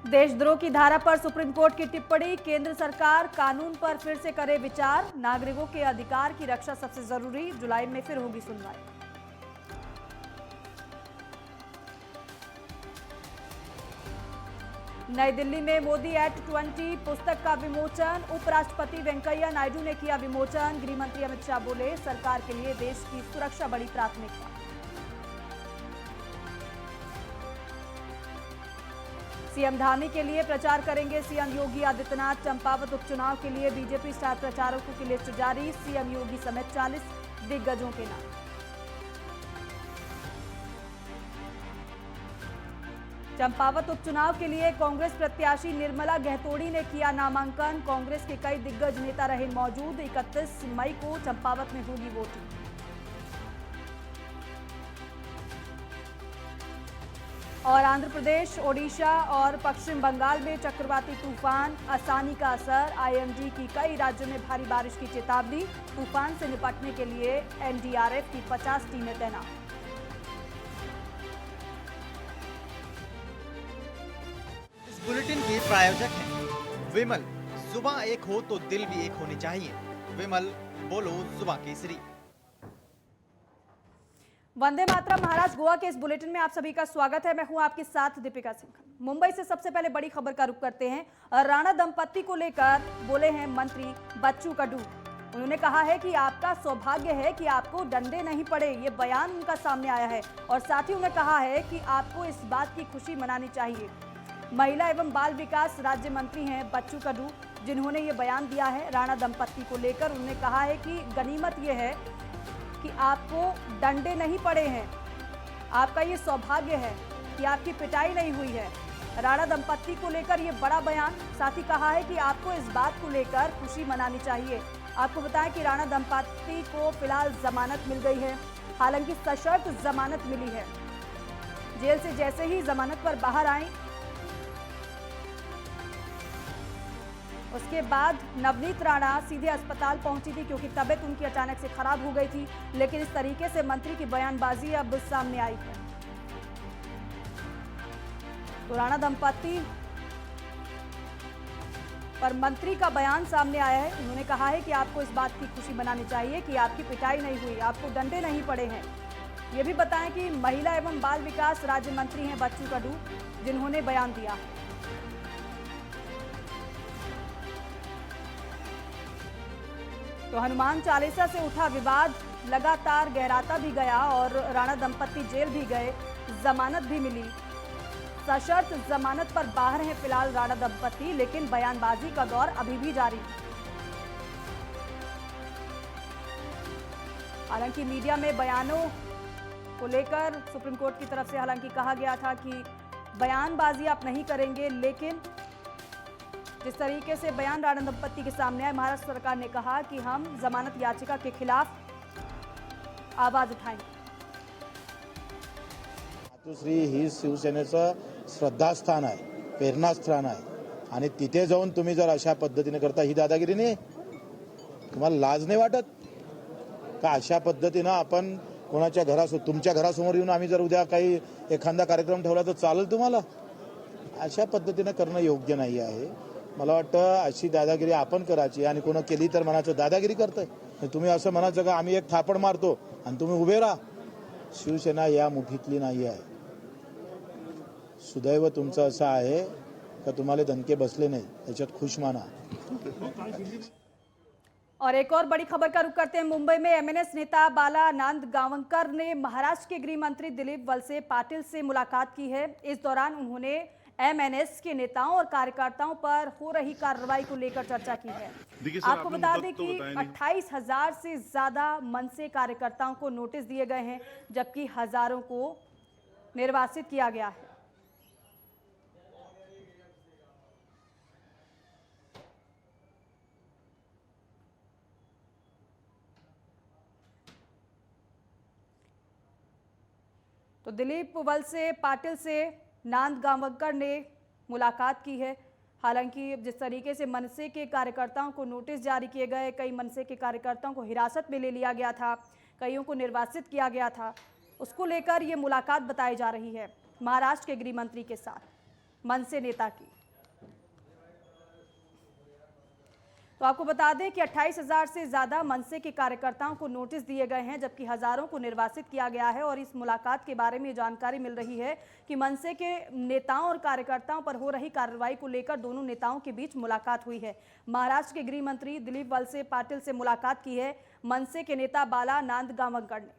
देशद्रोह की धारा पर सुप्रीम कोर्ट की टिप्पणी। केंद्र सरकार कानून पर फिर से करे विचार। नागरिकों के अधिकार की रक्षा सबसे जरूरी। जुलाई में फिर होगी सुनवाई। नई दिल्ली में मोदी एट 20 पुस्तक का विमोचन। उपराष्ट्रपति वेंकैया नायडू ने किया विमोचन। गृह मंत्री अमित शाह बोले, सरकार के लिए देश की सुरक्षा बड़ी प्राथमिकता। सीएम धामी के लिए प्रचार करेंगे सीएम योगी आदित्यनाथ। चंपावत उपचुनाव के लिए बीजेपी स्टार प्रचारकों की लिस्ट जारी। सीएम योगी समेत 40 दिग्गजों के नाम। चंपावत उपचुनाव के लिए कांग्रेस प्रत्याशी निर्मला गहतोड़ी ने किया नामांकन। कांग्रेस के कई दिग्गज नेता रहे मौजूद। 31 मई को चंपावत में होगी वोटिंग। और आंध्र प्रदेश, ओडिशा और पश्चिम बंगाल में चक्रवाती तूफान आसानी का असर। आईएमडी की कई राज्यों में भारी बारिश की चेतावनी। तूफान से निपटने के लिए एनडीआरएफ की 50 टीमें तैनात। इस बुलेटिन के प्रायोजक हैं विमल। सुबह एक हो तो दिल भी एक होनी चाहिए। विमल, बोलो सुबह केसरी। वंदे मातरम। महाराज गोवा के इस बुलेटिन में आप सभी का स्वागत है। मैं हूं आपके साथ दीपिका सिंह। मुंबई से सबसे पहले बड़ी खबर का रुख करते हैं। राणा दंपत्ति को लेकर बोले हैं मंत्री बच्चू कडू। उन्होंने कहा है कि आपका सौभाग्य है कि आपको डंडे नहीं पड़े। ये बयान उनका सामने आया है। और साथ ही उन्होंने कहा है कि आपको इस बात की खुशी मनानी चाहिए। महिला एवं बाल विकास राज्य मंत्री हैं बच्चू कडू, जिन्होंने ये बयान दिया है राणा दंपत्ति को लेकर। उन्होंने कहा है कि गनीमत यह है कि आपको डंडे नहीं पड़े हैं। आपका ये सौभाग्य है कि आपकी पिटाई नहीं हुई है। राणा दंपत्ति को लेकर ये बड़ा बयान। साथ ही कहा है कि आपको इस बात को लेकर खुशी मनानी चाहिए। आपको बताएं कि राणा दंपत्ति को फिलहाल जमानत मिल गई है। हालांकि सशर्त जमानत मिली है। जेल से जैसे ही जमानत पर बाहर आई, उसके बाद नवनीत राणा सीधे अस्पताल पहुंची थी, क्योंकि तबीयत उनकी अचानक से खराब हो गई थी। लेकिन इस तरीके से मंत्री की बयानबाजी अब सामने आई है। तो राणा दंपत्ति पर मंत्री का बयान सामने आया है। उन्होंने कहा है कि आपको इस बात की खुशी मनानी चाहिए कि आपकी पिटाई नहीं हुई, आपको डंडे नहीं पड़े हैं। ये भी बताएं कि महिला एवं बाल विकास राज्य मंत्री हैं बच्चू कडू, जिन्होंने बयान दिया। तो हनुमान चालीसा से उठा विवाद लगातार गहराता भी गया और राणा दंपत्ति जेल भी गए। जमानत भी मिली। सशर्त जमानत पर बाहर हैं फिलहाल राणा दंपत्ति, लेकिन बयानबाजी का दौर अभी भी जारी है। हालांकि मीडिया में बयानों को लेकर सुप्रीम कोर्ट की तरफ से हालांकि कहा गया था कि बयानबाजी आप नहीं करेंगे, लेकिन जिस तरीके से बयान राणा दंपत्ति के सामने आया, महाराष्ट्र सरकार ने कहा कि हम जमानत याचिका के खिलाफ आवाज उठाएंगे। मातोश्री ही शिवसेनेचं श्रद्धास्थान आहे, प्रेरणास्थान आहे आणि तिथे जाऊन तुम्ही जर अशा पद्धतीने करता, ही दादागिरी नाही? तुम्हाला लाज नाही वाटत का? अशा पद्धतीनं आपण कोणाच्या घरासमोर, तुमच्या घरासमोर येऊन आम्ही जर उद्या काही एखादा कार्यक्रम ठेवला तर चालेल तुम्हाला? अशा पद्धतीने करणं योग्य नाही आहे। मला वाटतं अशी दादागिरी आपण करायची आणि कोण केली तर म्हणायचं दादागिरी करतोय। तुम्ही असं म्हणायचं का आम्ही एक थापड मारतो आणि तुम्ही उभे राहा? शिवसेना या मुठीतली नाही आहे। सुदैव तुमचं असं आहे का तुम्हाला दणके बसले नाही, याच्यात खुश माना। और एक और बड़ी खबर का रुख करते हैं। मुंबई में एमएनएस नेता बाला नांदगावकर ने महाराष्ट्र के गृह मंत्री दिलीप वलसे पाटिल से मुलाकात की है। इस दौरान उन्होंने एमएनएस के नेताओं और कार्यकर्ताओं पर हो रही कार्रवाई को लेकर चर्चा की है। आपको बता दें कि 28,000 से ज्यादा मनसे कार्यकर्ताओं को नोटिस दिए गए हैं, जबकि हजारों को निर्वासित किया गया है। तो दिलीप वलसे पाटिल से नांदगावकर ने मुलाकात की है। हालांकि जिस तरीके से मनसे के कार्यकर्ताओं को नोटिस जारी किए गए, कई मनसे के कार्यकर्ताओं को हिरासत में ले लिया गया था, कईयों को निर्वासित किया गया था, उसको लेकर ये मुलाकात बताई जा रही है महाराष्ट्र के गृह मंत्री के साथ मनसे नेता की। तो आपको बता दें कि 28,000 से ज्यादा मनसे के कार्यकर्ताओं को नोटिस दिए गए हैं, जबकि हजारों को निर्वासित किया गया है। और इस मुलाकात के बारे में जानकारी मिल रही है कि मनसे के नेताओं और कार्यकर्ताओं पर हो रही कार्रवाई को लेकर दोनों नेताओं के बीच मुलाकात हुई है। महाराष्ट्र के गृह मंत्री दिलीप वलसे पाटिल से मुलाकात की है मनसे के नेता बाला नांदगावकर ने।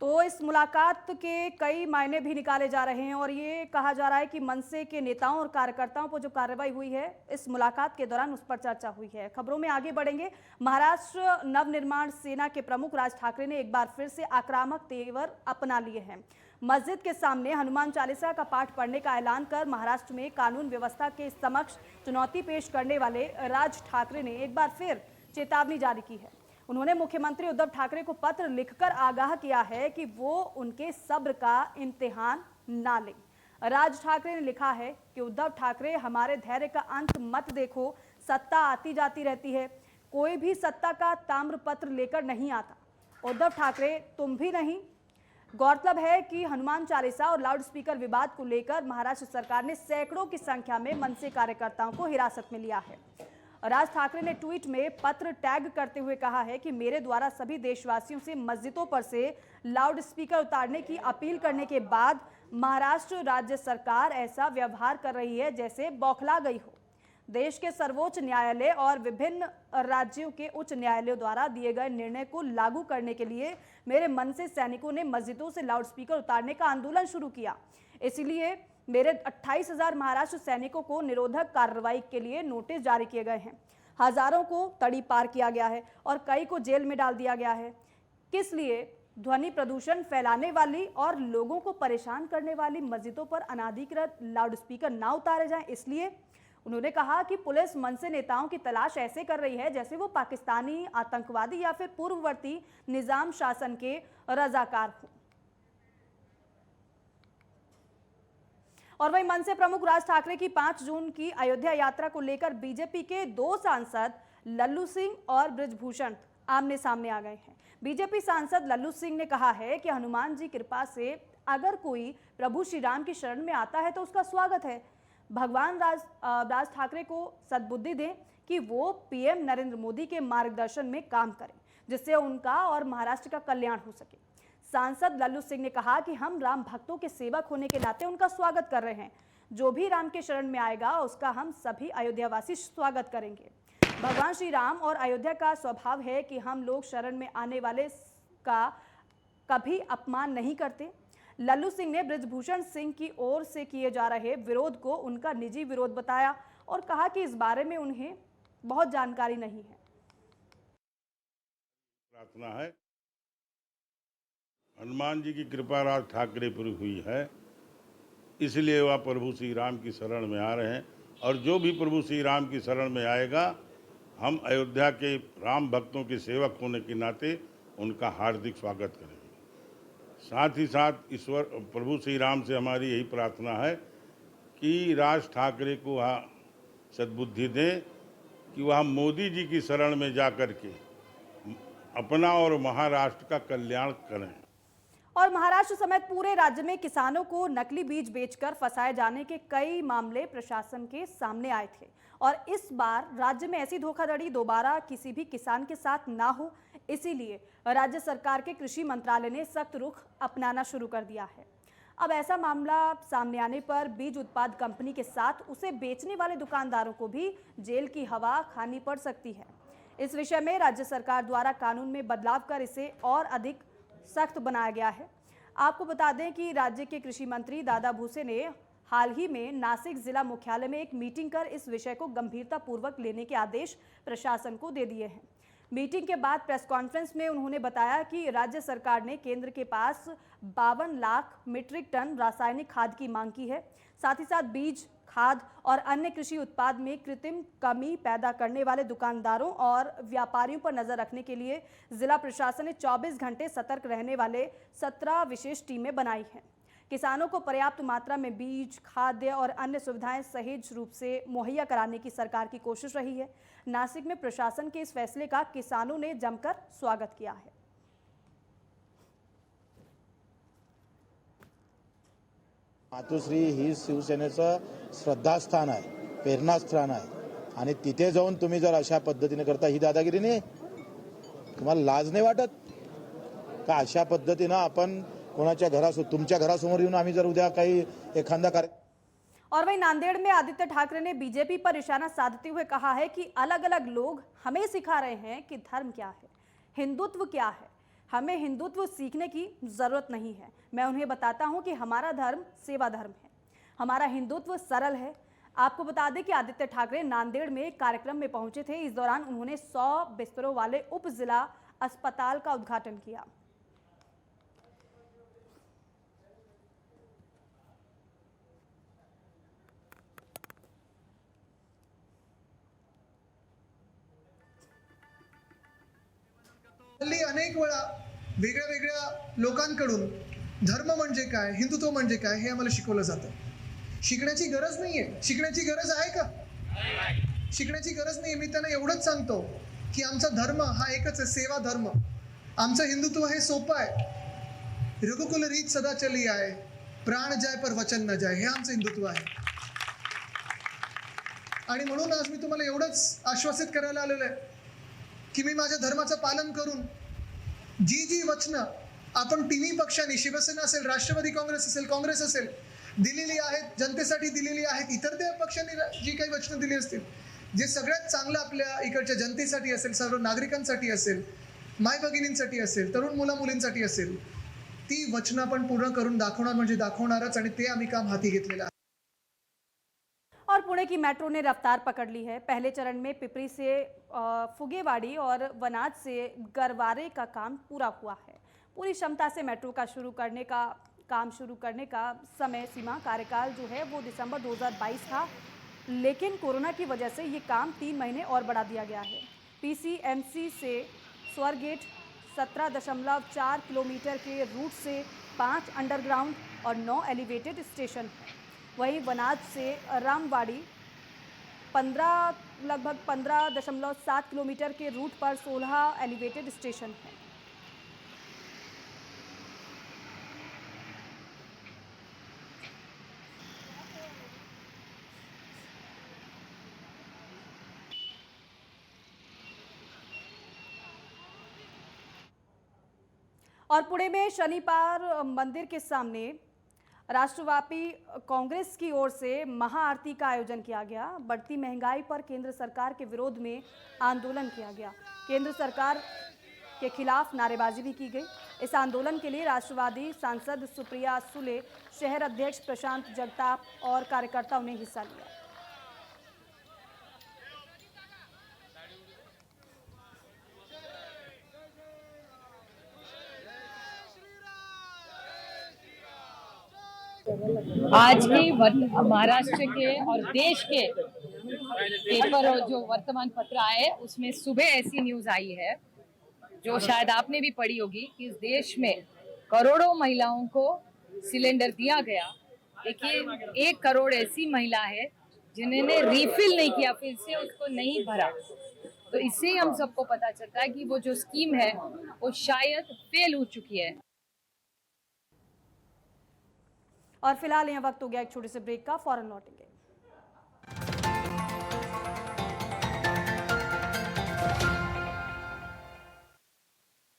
तो इस मुलाकात के कई मायने भी निकाले जा रहे हैं और ये कहा जा रहा है कि मनसे के नेताओं और कार्यकर्ताओं पर जो कार्रवाई हुई है इस मुलाकात के दौरान उस पर चर्चा हुई है। खबरों में आगे बढ़ेंगे। महाराष्ट्र नवनिर्माण सेना के प्रमुख राज ठाकरे ने एक बार फिर से आक्रामक तेवर अपना लिए हैं। मस्जिद के सामने हनुमान चालीसा का पाठ पढ़ने का ऐलान कर महाराष्ट्र में कानून व्यवस्था के समक्ष चुनौती पेश करने वाले राज ठाकरे ने एक बार फिर चेतावनी जारी की है। उन्होंने मुख्यमंत्री उद्धव ठाकरे को पत्र लिखकर आगाह किया है कि वो उनके सब्र का इम्तिहान ना लें। राज ठाकरे ने लिखा है कि उद्धव ठाकरे, हमारे धैर्य का अंत मत देखो, सत्ता आती जाती रहती है, कोई भी सत्ता का ताम्रपत्र लेकर नहीं आता। उद्धव ठाकरे, तुम भी नहीं। गौरतलब है कि हनुमान चालीसा और लाउड स्पीकर विवाद को लेकर महाराष्ट्र सरकार ने सैकड़ों की संख्या में मनसे कार्यकर्ताओं को हिरासत में लिया है। राज ठाकरे ने ट्वीट में पत्र टैग करते हुए कहा है कि मेरे द्वारा सभी देशवासियों से मस्जिदों पर से लाउड स्पीकर उतारने की अपील करने के बाद महाराष्ट्र राज्य सरकार ऐसा व्यवहार कर रही है जैसे बौखला गई हो। देश के सर्वोच्च न्यायालय और विभिन्न राज्यों के उच्च न्यायालयों द्वारा दिए गए निर्णय को लागू करने के लिए मेरे मनसे सैनिकों ने मस्जिदों से लाउड स्पीकर उतारने का आंदोलन शुरू किया। इसलिए मेरे 28,000 महाराष्ट्र सैनिकों को निरोधक कार्रवाई के लिए नोटिस जारी किए गए हैं। हजारों को तड़ी पार किया गया है और कई को जेल में डाल दिया गया है। किस लिए? ध्वनि प्रदूषण फैलाने वाली और लोगों को परेशान करने वाली मस्जिदों पर अनाधिकृत लाउड स्पीकर ना उतारे जाएं, इसलिए। उन्होंने कहा कि पुलिस मनसे नेताओं की तलाश ऐसे कर रही है जैसे वो पाकिस्तानी आतंकवादी या फिर पूर्ववर्ती निजाम शासन के रजाकार हों। और वहीं मनसे प्रमुख राज ठाकरे की 5 जून की अयोध्या यात्रा को लेकर बीजेपी के 2 सांसद लल्लू सिंह और बृजभूषण आमने सामने आ गए हैं। बीजेपी सांसद लल्लू सिंह ने कहा है कि हनुमान जी कृपा से अगर कोई प्रभु श्री राम की शरण में आता है तो उसका स्वागत है। भगवान राज ठाकरे को सद्बुद्धि दें कि वो पीएम नरेंद्र मोदी के मार्गदर्शन में काम करें, जिससे उनका और महाराष्ट्र का कल्याण हो सके। सांसद लल्लू सिंह ने कहा कि हम राम भक्तों के सेवक होने के नाते उनका स्वागत कर रहे हैं। जो भी राम के शरण में आएगा उसका हम सभी अयोध्यावासी स्वागत करेंगे। भगवान श्री राम और अयोध्या का स्वभाव है कि हम लोग शरण में आने वाले का कभी अपमान नहीं करते। लल्लू सिंह ने बृजभूषण सिंह की ओर से किए जा रहे विरोध को उनका निजी विरोध बताया और कहा कि इस बारे में उन्हें बहुत जानकारी नहीं है। प्रार्थना है, हनुमान जी की कृपा राज ठाकरे पर हुई है, इसलिए वह प्रभु श्री राम की शरण में आ रहे हैं और जो भी प्रभु श्री राम की शरण में आएगा, हम अयोध्या के राम भक्तों के सेवक होने के नाते उनका हार्दिक स्वागत करेंगे। साथ ही साथ ईश्वर प्रभु श्री राम से हमारी यही प्रार्थना है कि राज ठाकरे को वह सद्बुद्धि दें कि वह मोदी जी की शरण में जा कर के अपना और महाराष्ट्र का कल्याण करें। और महाराष्ट्र समेत पूरे राज्य में किसानों को नकली बीज बेचकर फंसाए जाने के कई मामले प्रशासन के सामने आए थे और इस बार राज्य में ऐसी धोखाधड़ी दोबारा किसी भी किसान के साथ ना हो, इसीलिए राज्य सरकार के कृषि मंत्रालय ने सख्त रुख अपनाना शुरू कर दिया है। अब ऐसा मामला सामने आने पर बीज उत्पाद कंपनी के साथ उसे बेचने वाले दुकानदारों को भी जेल की हवा खानी पड़ सकती है। इस विषय में राज्य सरकार द्वारा कानून में बदलाव कर इसे और अधिक सख्त बनाया गया है। आपको बता दें कि राज्य के कृषि मंत्री दादा भूसे ने हाल ही में नासिक जिला मुख्यालय में एक मीटिंग कर इस विषय को गंभीरता पूर्वक लेने के आदेश प्रशासन को दे दिए हैं। मीटिंग के बाद प्रेस कॉन्फ्रेंस में उन्होंने बताया कि राज्य सरकार ने केंद्र के पास 52 लाख मीट्रिक टन रासायनिक खाद की मांग की है। साथ ही साथ बीज, खाद और अन्य कृषि उत्पाद में कृत्रिम कमी पैदा करने वाले दुकानदारों और व्यापारियों पर नजर रखने के लिए जिला प्रशासन ने 24 घंटे सतर्क रहने वाले 17 विशेष टीमें बनाई हैं। किसानों को पर्याप्त मात्रा में बीज, खाद्य और अन्य सुविधाएं सहज रूप से मुहैया कराने की सरकार की कोशिश रही है। नासिक में प्रशासन के इस फैसले का किसानों ने जमकर स्वागत किया है। मातोश्री ही शिवसेनेचं श्रद्धास्थान आहे, प्रेरणास्थान आहे आणि तिथे जाऊन तुम्ही जर अशा पद्धतीने करता ही दादागिरी नाही, तुम्हाला लाज नाही वाटत का? अशा पद्धतीनं आपण कोणाच्या घरासमोर, तुमच्या घरासमोर येऊन आम्ही जर उद्या काही एखादा और वहीं नांदेड़ में आदित्य ठाकरे ने बीजेपी पर निशाना साधते हुए कहा है कि अलग अलग लोग हमें सिखा रहे हैं कि धर्म क्या है, हिंदुत्व क्या है। हमें हिंदुत्व सीखने की जरूरत नहीं है। मैं उन्हें बताता हूं कि हमारा धर्म सेवा धर्म है, हमारा हिंदुत्व सरल है। आपको बता दें कि आदित्य ठाकरे नांदेड़ में एक कार्यक्रम में पहुंचे थे। इस दौरान उन्होंने 100 बिस्तरों वाले उप जिला अस्पताल का उद्घाटन किया। हल्ली अनेक वेळा वेगळ्या वेगळ्या लोकांकडून धर्म म्हणजे काय, हिंदुत्व म्हणजे काय हे आम्हाला शिकवलं जातं। शिकण्याची गरज नाहीये। शिकण्याची गरज आहे का? शिकण्याची गरज नाही। मी त्यांना एवढंच सांगतो की आमचा धर्म हा एकच आहे, सेवा धर्म। आमचं हिंदुत्व हे सोपं आहे। रघुकुल रीत सदा चली आहे, प्राण जाय पर वचन न जाय, हे आमचं हिंदुत्व आहे। आणि म्हणून आज मी तुम्हाला एवढंच आश्वासित करायला आलेलो आहे की मी माझ्या धर्माचं पालन करून जी वचनं आपण तिन्ही पक्षांनी, शिवसेना असेल, राष्ट्रवादी काँग्रेस असेल, काँग्रेस असेल, दिलेली आहेत, जनतेसाठी दिलेली आहेत, इतर त्या पक्षांनी जी काही वचनं दिली असतील, जे सगळ्यात चांगलं आपल्या इकडच्या जनतेसाठी असेल, सर्व नागरिकांसाठी असेल, माय भगिनींसाठी असेल, तरुण मुला मुलींसाठी असेल, ती वचनं आपण पूर्ण करून दाखवणार म्हणजे दाखवणारच आणि ते आम्ही काम हाती घेतलेलं आहे। और पुणे की मेट्रो ने रफ्तार पकड़ ली है। पहले चरण में पिपरी से फुगेवाड़ी और वनाज से गरवारे का काम पूरा हुआ है। पूरी क्षमता से मेट्रो का काम शुरू करने का समय सीमा कार्यकाल जो है वो दिसंबर 2022 था, लेकिन कोरोना की वजह से ये काम 3 महीने और बढ़ा दिया गया है। पीसीएमसी से स्वरगेट 17.4 किलोमीटर के रूट से 5 अंडरग्राउंड और 9 एलिवेटेड स्टेशन है। वहीं वनाज से रामवाड़ी लगभग 15.7 किलोमीटर के रूट पर 16 एलिवेटेड स्टेशन है। और पुणे में शनिवार मंदिर के सामने राष्ट्रव्यापी कांग्रेस की ओर से महाआरती का आयोजन किया गया। बढ़ती महंगाई पर केंद्र सरकार के विरोध में आंदोलन किया गया। केंद्र सरकार के खिलाफ नारेबाजी भी की गई। इस आंदोलन के लिए राष्ट्रवादी सांसद सुप्रिया सुले, शहर अध्यक्ष प्रशांत जगताप और कार्यकर्ताओं ने हिस्सा लिया। आज की महाराष्ट्र के और देश के पेपर और जो वर्तमान पत्र आए उसमें सुबह ऐसी न्यूज आई है जो शायद आपने भी पढ़ी होगी कि इस देश में करोड़ों महिलाओं को सिलेंडर दिया गया, लेकिन 1 करोड़ ऐसी महिला है जिन्होंने रिफिल नहीं किया, फिर से उसको नहीं भरा। तो इससे ही हम सबको पता चलता है कि वो जो स्कीम है वो शायद फेल हो चुकी है। और फिलहाल यहाँ वक्त हो गया एक छोटे से ब्रेक का, फौरन लौटेंगे।